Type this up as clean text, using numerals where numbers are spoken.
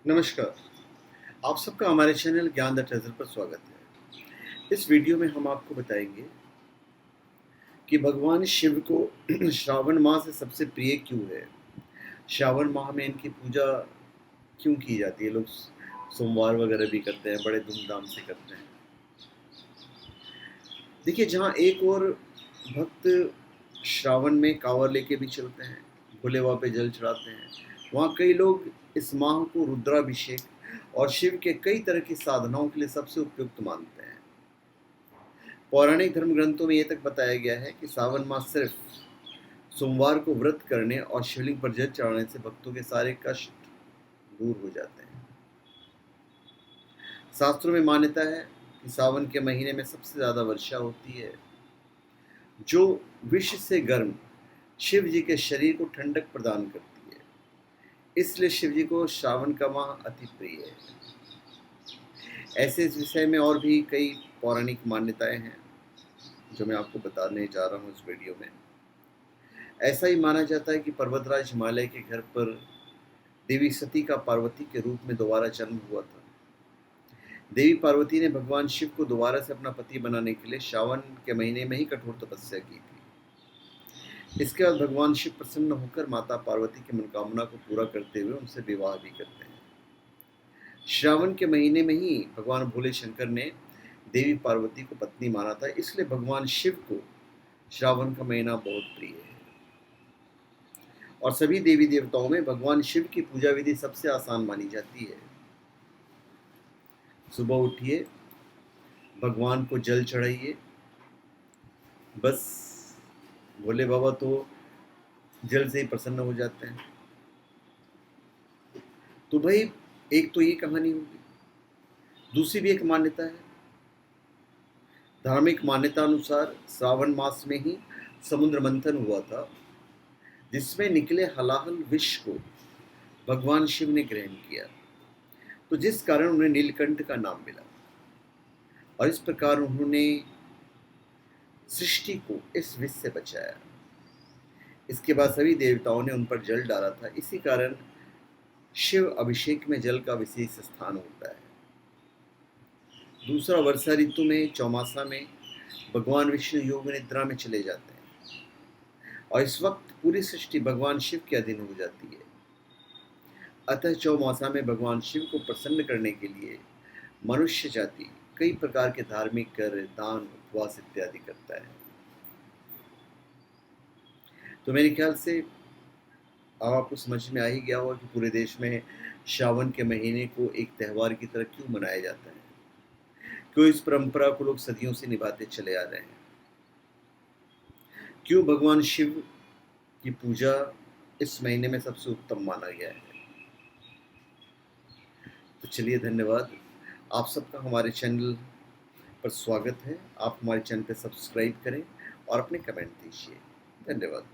नमस्कार। आप सबका हमारे चैनल ज्ञान द ट्रेजर पर स्वागत है। इस वीडियो में हम आपको बताएंगे कि भगवान शिव को श्रावण माह से सबसे प्रिय क्यों है। श्रावण माह में इनकी पूजा क्यों की जाती है। लोग सोमवार वगैरह भी करते हैं, बड़े धूमधाम से करते हैं। देखिए, जहाँ एक और भक्त श्रावण में कांवर लेके भी चलते हैं, भोले बाबा पे जल चढ़ाते हैं, वहाँ कई लोग इस माह को रुद्राभिषेक और शिव के कई तरह की साधनाओं के लिए सबसे उपयुक्त मानते हैं। पौराणिक धर्म ग्रंथों में ये तक बताया गया है कि सावन मास सिर्फ सोमवार को व्रत करने और शिवलिंग पर जल चढ़ाने से भक्तों के सारे कष्ट दूर हो जाते हैं। शास्त्रों में मान्यता है कि सावन के महीने में सबसे ज़्यादा वर्षा होती है, जो विश्व से गर्म शिव जी के शरीर को ठंडक प्रदान करती है। इसलिए शिव जी को श्रावण का माह अति प्रिय है। ऐसे इस विषय में और भी कई पौराणिक मान्यताएं हैं जो मैं आपको बताने जा रहा हूँ इस वीडियो में। ऐसा ही माना जाता है कि पर्वतराज हिमालय के घर पर देवी सती का पार्वती के रूप में दोबारा जन्म हुआ था। देवी पार्वती ने भगवान शिव को दोबारा से अपना पति बनाने के लिए श्रावण के महीने में ही कठोर तपस्या की थी। इसके बाद भगवान शिव प्रसन्न होकर माता पार्वती की मनोकामना को पूरा करते हुए उनसे विवाह भी करते हैं। श्रावण के महीने में ही भगवान भोले शंकर ने देवी पार्वती को पत्नी माना था, इसलिए भगवान शिव को श्रावण का महीना बहुत प्रिय है। और सभी देवी देवताओं में भगवान शिव की पूजा विधि सबसे आसान मानी जाती है। सुबह उठिए, भगवान को जल चढ़ाइए। बस भोले बाबा तो जल से ही प्रसन्न हो जाते हैं। तो भाई, एक तो ये कहानी होगी। दूसरी भी एक मान्यता है। धार्मिक मान्यता अनुसार श्रावण मास में ही समुद्र मंथन हुआ था, जिसमें निकले हलाहल विष को भगवान शिव ने ग्रहण किया, तो जिस कारण उन्हें नीलकंठ का नाम मिला। और इस प्रकार उन्होंने सृष्टि को इस विष से बचाया। इसके बाद सभी देवताओं ने उन पर जल डाला था। इसी कारण शिव अभिषेक में जल का विशेष स्थान होता है। दूसरा, वर्षा ऋतु में चौमासा में भगवान विष्णु योग निद्रा में चले जाते हैं और इस वक्त पूरी सृष्टि भगवान शिव के अधीन हो जाती है। अतः चौमासा में भगवान शिव को प्रसन्न करने के लिए मनुष्य जाति कई प्रकार के धार्मिक कार्य, दान, उपवास इत्यादि करता है। तो मेरे ख्याल से अब आपको समझ में आ ही गया होगा कि पूरे देश में श्रावण के महीने को एक त्यौहार की तरह क्यों मनाया जाता है, क्यों इस परंपरा को लोग सदियों से निभाते चले आ रहे हैं, क्यों भगवान शिव की पूजा इस महीने में सबसे उत्तम माना गया है। तो चलिए, धन्यवाद। आप सबका हमारे चैनल पर स्वागत है। आप हमारे चैनल पर सब्सक्राइब करें और अपने कमेंट दीजिए। धन्यवाद।